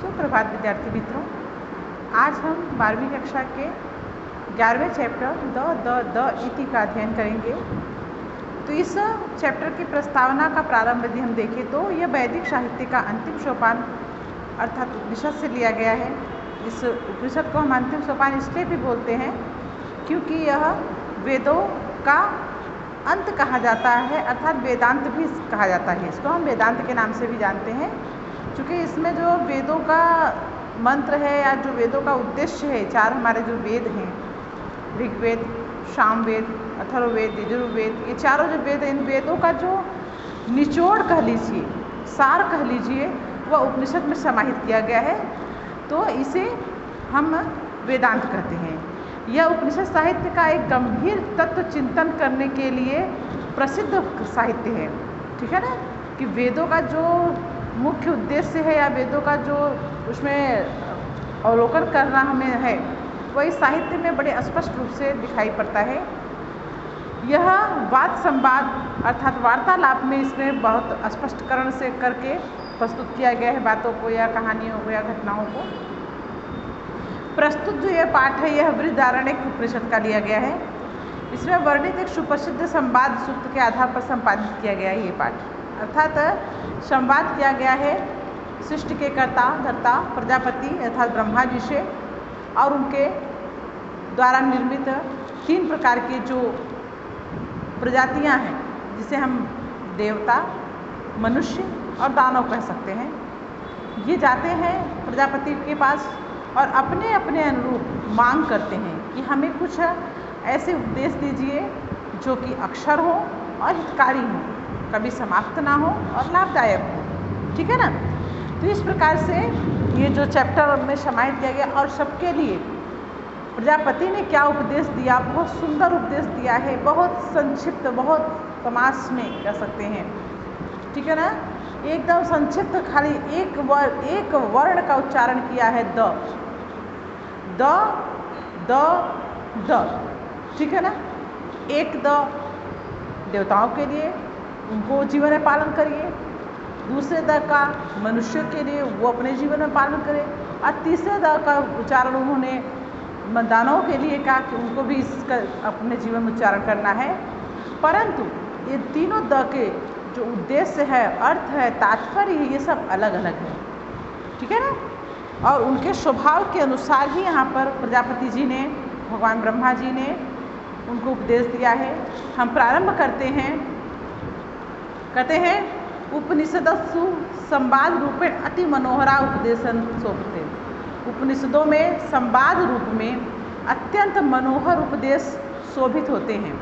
सुप्रभात विद्यार्थी मित्रों। आज हम 12वीं कक्षा के 11वें चैप्टर द इति का अध्ययन करेंगे। तो इस चैप्टर की प्रस्तावना का प्रारंभ यदि हम देखें तो यह वैदिक साहित्य का अंतिम सोपान अर्थात उपनिषद से लिया गया है। इस उपनिषद को हम अंतिम सोपान इसलिए भी बोलते हैं क्योंकि यह वेदों का अंत कहा जाता है, अर्थात वेदांत भी कहा जाता है। इसको हम वेदांत के नाम से भी जानते हैं क्योंकि इसमें जो वेदों का मंत्र है या जो वेदों का उद्देश्य है, चार हमारे जो वेद हैं, ऋग्वेद, सामवेद, अथर्ववेद, यजुर्वेद, ये चारों जो वेद हैं, इन वेदों का जो निचोड़ कह लीजिए, सार कह लीजिए, वह उपनिषद में समाहित किया गया है। तो इसे हम वेदांत कहते हैं। यह उपनिषद साहित्य का एक गंभीर तत्व चिंतन करने के लिए प्रसिद्ध साहित्य है। ठीक है ना, कि वेदों का जो मुख्य उद्देश्य है या वेदों का जो उसमें अवलोकन करना हमें है, वह इस साहित्य में बड़े स्पष्ट रूप से दिखाई पड़ता है। यह वाद संवाद अर्थात वार्तालाप में इसमें बहुत स्पष्टीकरण से करके प्रस्तुत किया गया है बातों को या कहानियों को या घटनाओं को। प्रस्तुत जो यह पाठ है यह बृहदारण्यक उपनिषद का लिया गया है। इसमें वर्णित एक सुप्रसिद्ध संवाद सूत्र के आधार पर संपादित किया गया है ये पाठ, अर्थात संवाद किया गया है सृष्टि के कर्ता धर्ता प्रजापति अर्थात ब्रह्मा जी से और उनके द्वारा निर्मित 3 प्रकार के जो प्रजातियां हैं, जिसे हम देवता, मनुष्य और दानव कह सकते हैं। ये जाते हैं प्रजापति के पास और अपने अपने अनुरूप मांग करते हैं कि हमें कुछ ऐसे उपदेश दीजिए जो कि अक्षर हो और हितकारी हो, कभी समाप्त ना हो और लाभदायक हो। ठीक है ना। तो इस प्रकार से ये जो चैप्टर में समाहित किया गया और सबके लिए प्रजापति ने क्या उपदेश दिया, बहुत सुंदर उपदेश दिया है, बहुत संक्षिप्त, बहुत समास में कह सकते हैं। ठीक है ना, एकदम संक्षिप्त, खाली एक वर्ण का उच्चारण किया है, द। ठीक है ना, एक द देवताओं के लिए, उनको जीवन में पालन करिए। दूसरे द का मनुष्य के लिए, वो अपने जीवन में पालन करें। और तीसरे द का उच्चारण उन्होंने दानवों के लिए कहा कि उनको भी इसका अपने जीवन में उच्चारण करना है। परंतु ये तीनों द के जो उद्देश्य है, अर्थ है, तात्पर्य है, ये सब अलग अलग है। ठीक है ना। और उनके स्वभाव के अनुसार ही यहाँ पर प्रजापति जी ने, भगवान ब्रह्मा जी ने उनको उपदेश दिया है। हम प्रारंभ करते हैं, कहते हैं उपनिषदस्सु संवाद रूपेण अति मनोहरा उपदेशन शोभते। उपनिषदों में संवाद रूप में अत्यंत मनोहर उपदेश शोभित होते हैं।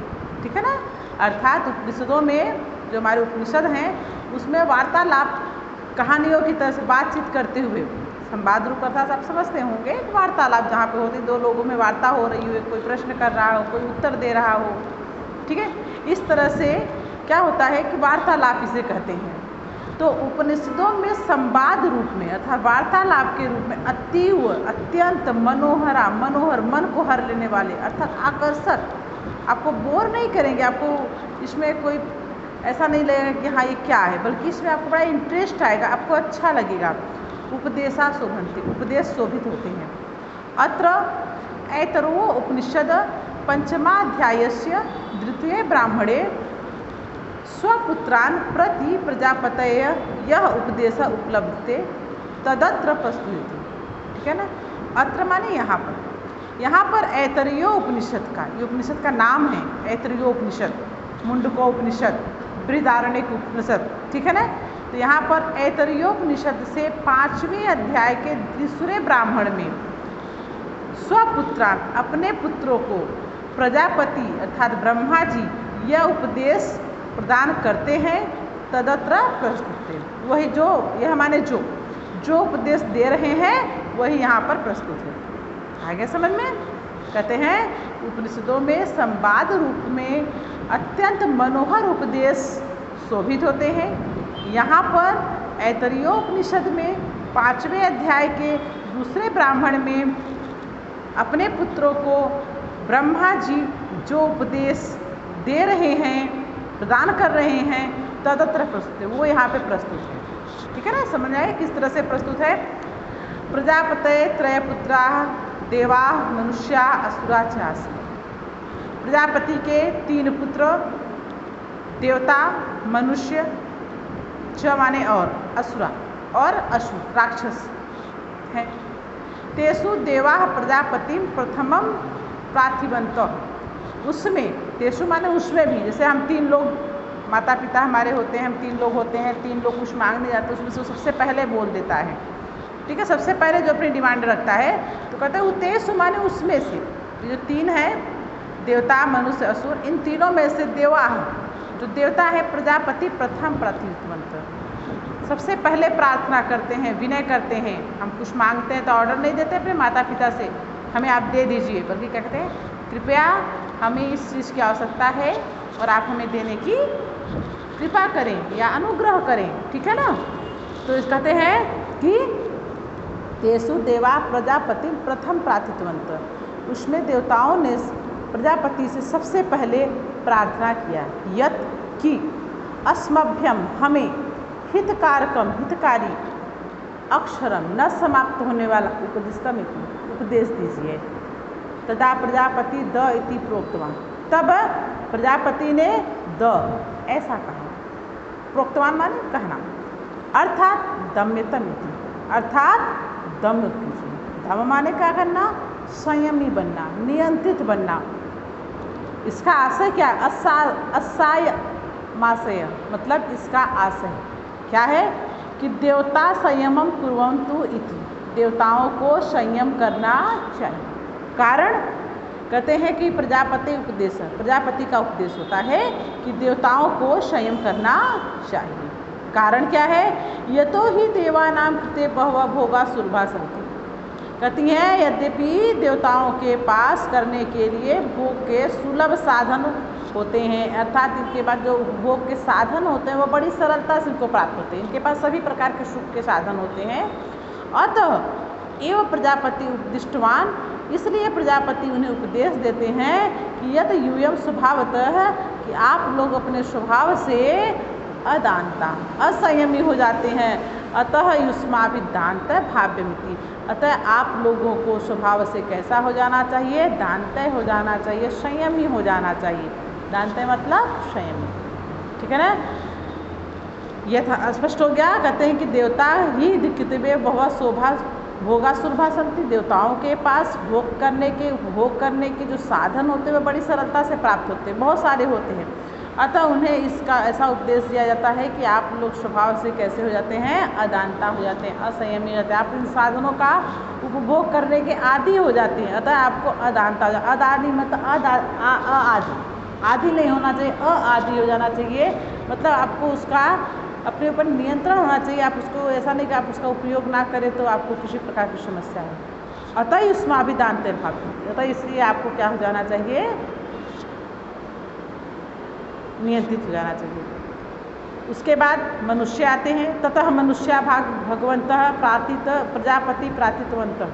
ठीक है ना, अर्थात उपनिषदों में जो हमारे उपनिषद हैं उसमें वार्तालाप, कहानियों की तरह से बातचीत करते हुए, संवाद रूप अर्थात आप समझते होंगे, एक वार्तालाप जहाँ पे होती, 2 लोगों में वार्ता हो रही हो, कोई प्रश्न कर रहा हो, कोई उत्तर दे रहा हो। ठीक है, इस तरह से क्या होता है कि वार्तालाप इसे कहते हैं। तो उपनिषदों में संवाद रूप में अर्थात वार्तालाप के रूप में अतीव, अत्यंत मनोहरा, मनोहर, मन को हर लेने वाले अर्थात आकर्षक, आपको बोर नहीं करेंगे, आपको इसमें कोई ऐसा नहीं लगेगा कि हाँ ये क्या है, बल्कि इसमें आपको बड़ा इंटरेस्ट आएगा, आपको अच्छा लगेगा। उपदेशा शोभन्ति, उपदेश शोभित होते हैं। अत्र ऐतरो उपनिषद पंचमाध्यायस्य द्वितीये ब्राह्मणे स्वपुत्रान् प्रति प्रजापतये यह उपदेश उपलब्धते तदत्र प्रस्तुयते। ठीक है ना। अत्र माने यहाँ पर ऐतरेय उपनिषद का, ये उपनिषद का नाम है ऐतरेय उपनिषद, मुंडको उपनिषद, बृहदारण्यक उपनिषद। ठीक है ना। तो यहाँ पर ऐतरेय उपनिषद से 5वें अध्याय के तीसरे ब्राह्मण में स्वपुत्रान् अपने पुत्रों को प्रजापति अर्थात ब्रह्मा जी यह उपदेश प्रदान करते हैं, तदत्र प्रस्तुत है। वही जो यह माने जो उपदेश दे रहे हैं वही यहाँ पर प्रस्तुत है। आगे समझ में, कहते हैं उपनिषदों में संवाद रूप में अत्यंत मनोहर उपदेश शोभित होते हैं। यहाँ पर ऐतरेय उपनिषद में 5वें अध्याय के दूसरे ब्राह्मण में अपने पुत्रों को ब्रह्मा जी जो उपदेश दे रहे हैं, प्रदान कर रहे हैं, तदत्र प्रस्तुत है, वो यहाँ पे प्रस्तुत है। ठीक है ना, समझ आए किस तरह से प्रस्तुत है। प्रजापतये त्रयपुत्राः देवाः मनुष्याः असुराः च आसन्। प्रजापति के 3 पुत्र देवता, मनुष्य च माने और असुरा और असुर राक्षस हैं। तेषु देवाः प्रजापतिं प्रथमं प्रार्थिवन्तः। उसमें तेषु माने उसमें भी, जैसे हम 3 लोग माता पिता हमारे होते हैं, हम 3 लोग होते हैं, 3 लोग कुछ मांगने जाते हैं, उसमें से सबसे पहले बोल देता है, ठीक है, सबसे पहले जो अपनी डिमांड रखता है तो कहते हैं तेषु माने उसमें से। जो 3 है देवता, मनुष्य, असुर, इन तीनों में से देवा जो देवता है प्रजापति प्रथम प्रार्थिवन्तः, सबसे पहले प्रार्थना करते हैं, विनय करते हैं। हम कुछ मांगते हैं तो ऑर्डर नहीं देते अपने माता पिता से हमें आप दे दीजिए, बल्कि कहते हैं कृपया हमें इस चीज़ की आवश्यकता है और आप हमें देने की कृपा करें या अनुग्रह करें, ठीक है ना। तो इस कहते हैं कि तेषु देवा प्रजापति प्रथम प्रार्थितवन्तः, उसमें देवताओं ने प्रजापति से सबसे पहले प्रार्थना किया, यत् कि अस्मभ्यम हमें हितकारकम हितकारी अक्षरम न समाप्त होने वाला उपदिष्टम उपदेश दीजिए। तदा प्रजापति द इति प्रोक्तवान, तब प्रजापति ने द ऐसा कहा। प्रोक्तवान माने कहना, अर्थात दम्यतम इति, अर्थात दम्य कीजिए। दम माने क्या करना, संयमी बनना, नियंत्रित बनना। इसका आशय क्या, असाय माशय, मतलब इसका आशय क्या है कि देवता संयमम कुर्वन्तु इति, देवताओं को संयम करना चाहिए। कारण कहते हैं कि प्रजापति उपदेश, प्रजापति का उपदेश होता है कि देवताओं को संयम करना चाहिए। कारण क्या है, यतो ही देवानां कृते बहवः भोगा सुलभा सन्ति, कहती हैं यद्यपि देवताओं के पास करने के लिए भोग के सुलभ साधन होते हैं, अर्थात इनके पास जो भोग के साधन होते हैं वो बड़ी सरलता से इनको प्राप्त होते हैं, इनके पास सभी प्रकार के सुख के साधन होते हैं। अतः एवं प्रजापति उपदिष्टवान, इसलिए प्रजापति उन्हें उपदेश देते हैं कि यत यूयम स्वभावतः, कि आप लोग अपने स्वभाव से अदानता असंयमी हो जाते हैं, अतः युष्माभिदानतः भाव्यमिति, अतः आप लोगों को स्वभाव से कैसा हो जाना चाहिए, दानतः हो जाना चाहिए, संयमी हो जाना चाहिए। दानतः मतलब संयमी, ठीक है ना। यह स्पष्ट हो गया। कहते हैं कि देवता ही दिक्कते बहुत शोभा भोगा सुलभा संति, देवताओं के पास भोग करने के जो साधन होते हैं वे बड़ी सरलता से प्राप्त होते हैं, बहुत सारे होते हैं। अतः उन्हें इसका ऐसा उपदेश दिया जाता है कि आप लोग स्वभाव से कैसे हो जाते हैं, अदानता हो जाते हैं, असंयमी हो जाते हैं, आप इन साधनों का उपभोग करने के आदी हो जाते हैं। अतः आपको अदानता हो जाए, अदानी मतलब आदि, आदि नहीं होना चाहिए, आदि हो जाना चाहिए, मतलब आपको उसका अपने ऊपर नियंत्रण होना चाहिए। आप उसको ऐसा नहीं कि आप उसका उपयोग ना करें तो आपको किसी प्रकार की समस्या है। अतः उसमें अभिदानते भाव, अतः इसलिए आपको क्या हो जाना चाहिए, नियंत्रित हो जाना चाहिए। उसके बाद मनुष्य आते हैं, ततः मनुष्या भाग भगवन्तः प्रार्थित प्रजापति प्रार्थितवन्तः,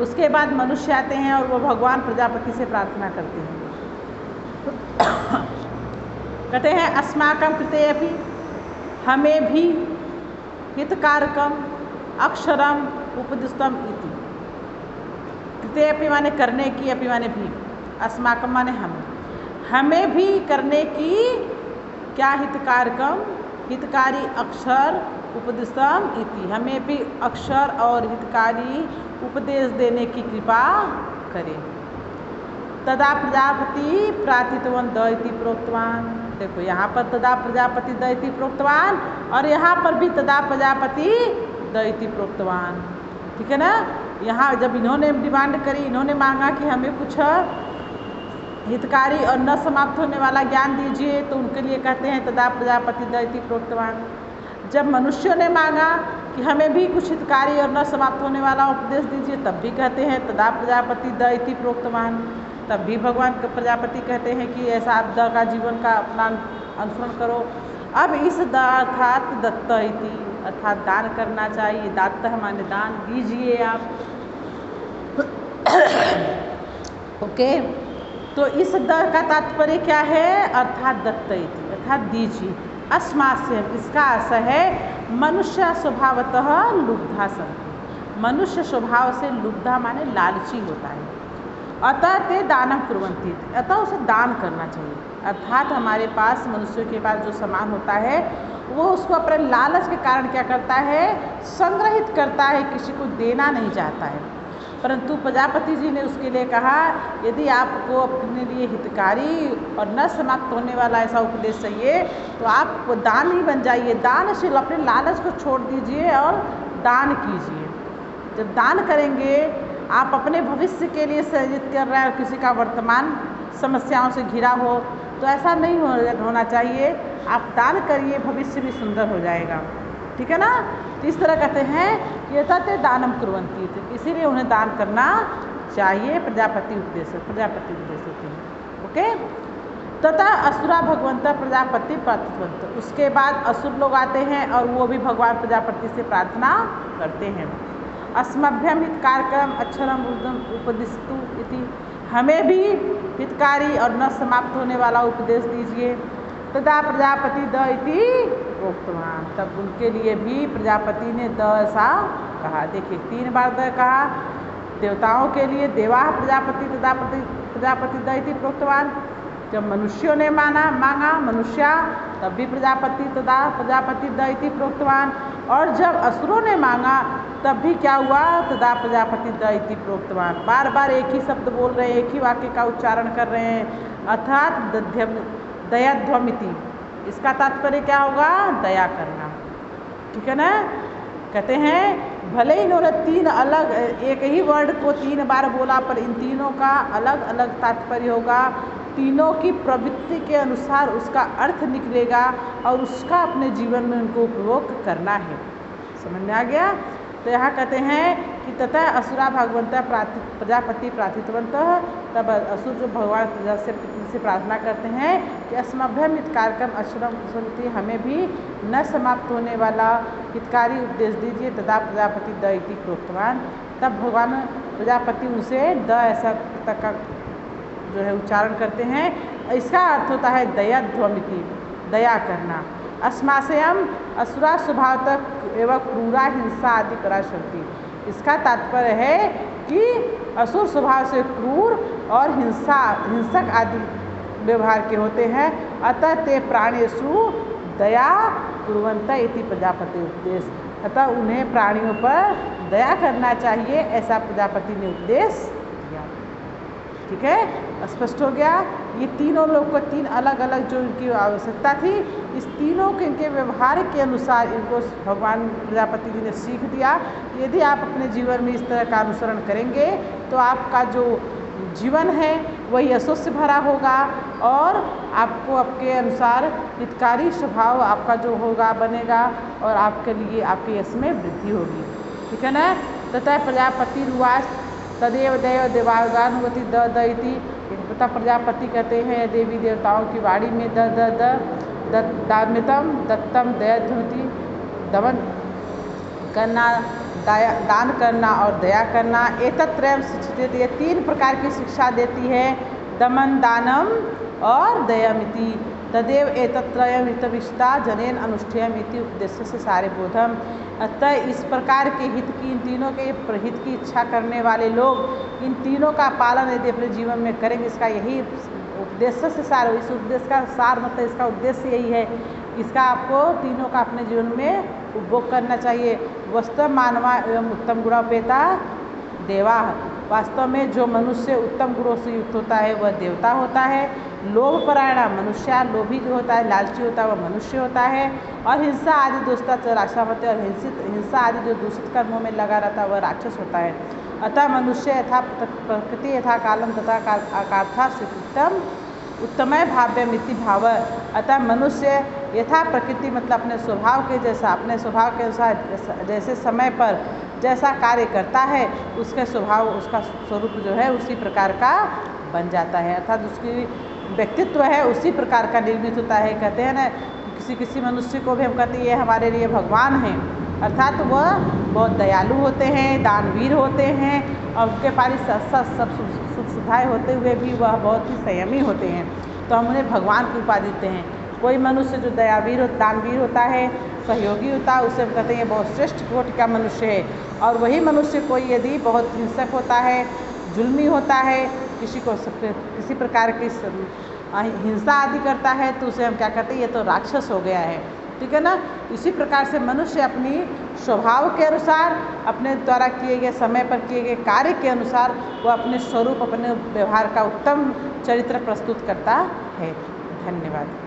उसके बाद मनुष्य आते हैं और वो भगवान प्रजापति से प्रार्थना करते हैं। कहते हैं अस्माकं कृते अपि, हमें भी हितकारकम अक्षरम उपदिष्टम इति, कृते अपि माने करने की, अपि माने भी, अस्माकं माने हमें भी करने की क्या, हितकारकम हितकारी अक्षर उपदिष्टम इति, हमें भी अक्षर और हितकारी उपदेश देने की कृपा करें। तदा प्रजापति प्रार्थितवान द इति प्रोक्तवान, देखो यहाँ पर तदा प्रजापति द इति प्रोक्तवान और यहाँ पर भी तदा प्रजापति द इति प्रोक्तवान, ठीक है ना। यहाँ जब इन्होंने डिमांड करी, इन्होंने मांगा कि हमें कुछ हितकारी और न समाप्त होने वाला ज्ञान दीजिए, तो उनके लिए कहते हैं तदा प्रजापति द इति प्रोक्तवान। जब मनुष्यों ने मांगा कि हमें भी कुछ हितकारी और न समाप्त होने वाला उपदेश दीजिए, तब भी कहते हैं तदा प्रजापति द इति प्रोक्तवान, तब भी भगवान प्रजापति कहते हैं कि ऐसा आप द का जीवन का अपना अनुसरण करो। अब इस द अर्थात दत्त इति, अर्थात दान करना चाहिए, दात्त माने दान, दीजिए आप। ओके, तो इस द का तात्पर्य क्या है, अर्थात दत्त इति, अर्थात दीजिए। अस्मास्य, इसका आशय है मनुष्य स्वभावतः लुब्धा सन्ति, मनुष्य स्वभाव से लुब्धा माने लालची होता है। अतः ते दानम कुर्वन्ति, अतः उसे दान करना चाहिए। अर्थात हमारे पास, मनुष्य के पास जो सामान होता है वो उसको अपने लालच के कारण क्या करता है, संग्रहित करता है, किसी को देना नहीं चाहता है। परंतु प्रजापति जी ने उसके लिए कहा, यदि आपको अपने लिए हितकारी और न समाप्त होने वाला ऐसा उपदेश चाहिए तो आप दान ही बन जाइए, दानशील, अपने लालच को छोड़ दीजिए और दान कीजिए। जब दान करेंगे आप अपने भविष्य के लिए सृजित कर रहे हैं और किसी का वर्तमान समस्याओं से घिरा हो तो ऐसा नहीं होना चाहिए। आप दान करिए, भविष्य भी सुंदर हो जाएगा। ठीक है ना। तो इस तरह कहते हैं कि यथा दानम कुर्वन्ति, इसीलिए उन्हें दान करना चाहिए। प्रजापति उपदेश होते हैं। ओके। तथा असुरा भगवंता प्रजापति प्रार्थवंत, उसके बाद असुर लोग आते हैं और वो भी भगवान प्रजापति से प्रार्थना करते हैं। अस्मभ्यम हितकारकम अक्षरम उपदिस्तु इति, हमें भी हितकारी और न समाप्त होने वाला उपदेश दीजिए। तदा प्रजापति द इति प्रोक्तवान, तब उनके लिए भी प्रजापति ने द ऐसा कहा। देखिए 3 बार द कहा। देवताओं के लिए देवा प्रजापति, तदा प्रजापति द इति प्रोक्तवान। जब मनुष्यों ने मांगा मनुष्या, तब भी प्रजापति, तदा प्रजापति द इति प्रोक्तवान। और जब असुरों ने मांगा तब भी क्या हुआ, तदा प्रजापति द इति प्रोक्तवान। बार बार एक ही शब्द बोल रहे हैं, एक ही वाक्य का उच्चारण कर रहे हैं, अर्थात दयाध्वमिति। इसका तात्पर्य क्या होगा, दया करना। ठीक है ना। कहते हैं भले इन्होंने 3 अलग, एक ही वर्ड को 3 बार बोला, पर इन तीनों का अलग अलग तात्पर्य होगा। तीनों की प्रवृत्ति के अनुसार उसका अर्थ निकलेगा और उसका अपने जीवन में उनको उपयोग करना है। समझ में आ गया। तो यहाँ कहते हैं कि तथा असुरा भगवंता प्रजापति प्रार्थितवंत, तब असुर जो भगवान प्रजापति से प्रार्थना करते हैं कि अस्मभ्यम हितकारकम अक्षरम कुर्वन्ति, हमें भी न समाप्त होने वाला हितकारी उपदेश दीजिए। तदा प्रजापति द इति प्रोक्तवान, तब भगवान प्रजापति उनसे द ऐसा तक का जो है उच्चारण करते हैं। इसका अर्थ होता है दयाध्वमिति, दया करना। अस्माशयम असुरा स्वभावतः एवं क्रूरा हिंसा आदि करा शक्ति, इसका तात्पर्य है कि असुर स्वभाव से क्रूर और हिंसक आदि व्यवहार के होते हैं। अतः ते प्राणेषु दया कुर्वन्त इति प्रजापति उपदेश, अतः उन्हें प्राणियों पर दया करना चाहिए, ऐसा प्रजापति ने उपदेश दिया। ठीक है, स्पष्ट हो गया। ये तीनों लोग को 3 अलग अलग जो इनकी आवश्यकता थी, इस तीनों के इनके व्यवहार के अनुसार इनको भगवान प्रजापति जी ने सीख दिया। यदि आप अपने जीवन में इस तरह का अनुसरण करेंगे तो आपका जो जीवन है वही यशो से भरा होगा और आपको आपके अनुसार हितकारी स्वभाव आपका जो होगा बनेगा और आपके लिए आपके यश में वृद्धि होगी। ठीक है ना। तथा प्रजापति रुवास तदेव देव देवागानुगति द इति, तथा प्रजापति कहते हैं देवी देवताओं की वाणी में दामितम दत्तम दयाध्वमिति, दमन करना, दान करना और दया करना। एतत्रयम शिक्षित, ये 3 प्रकार की शिक्षा देती है, दमन, दानम और दयामिति। तदेव एतत्रयम हितविष्टा जनेन अनुष्ठेयम इति उपदेश से सारे बोधम। अतः इस प्रकार के हित की, इन तीनों के हित की इच्छा करने वाले लोग इन तीनों का पालन यदि अपने जीवन में करेंगे, इसका यही उद्देश्य से सार, इस उद्देश्य का सार मतलब इसका उद्देश्य यही है, इसका आपको तीनों का अपने जीवन में उपभोग करना चाहिए। वस्तु मानवा एवं उत्तम गुणोपेता देवा, वास्तव में जो मनुष्य उत्तम गुणों से युक्त होता है वह देवता होता है। लोभ परायण मनुष्य, लोभी जो होता है, लालची होता है, वह मनुष्य होता है। और हिंसा आदि दुष्टाचार राक्षस और हिंसा आदि जो दूषित कर्मों में लगा रहता है वह राक्षस होता है। अतः मनुष्य यथा प्रकृति यथा कालम तथा आकार्था उत्तमय भाव्यमिति भाव। अतः मनुष्य यथा प्रकृति मतलब अपने स्वभाव के जैसा, अपने स्वभाव के अनुसार जैसे समय पर जैसा कार्य करता है उसके स्वभाव, उसका स्वरूप जो है उसी प्रकार का बन जाता है, अर्थात उसकी व्यक्तित्व है उसी प्रकार का निर्मित होता है। कहते हैं ना, किसी मनुष्य को भी हम कहते हैं ये हमारे लिए भगवान हैं, अर्थात वह बहुत दयालु होते हैं, दानवीर होते हैं और उनके पास सब सुख सुविधाएँ होते हुए भी वह बहुत ही संयमी होते हैं, तो हम उन्हें भगवान की उपाधि देते हैं। कोई मनुष्य जो दयावीर दानवीर होता है सहयोगी होता है उसे हम कहते हैं ये बहुत श्रेष्ठ कोटि का मनुष्य है। और वही मनुष्य कोई यदि बहुत हिंसक होता है, जुल्मी होता है, किसी प्रकार की हिंसा आदि करता है तो उसे हम क्या कहते हैं, ये तो राक्षस हो गया है। ठीक है ना। इसी प्रकार से मनुष्य अपनी स्वभाव के अनुसार, अपने द्वारा किए गए समय पर किए गए कार्य के अनुसार वो अपने स्वरूप, अपने व्यवहार का उत्तम चरित्र प्रस्तुत करता है। धन्यवाद।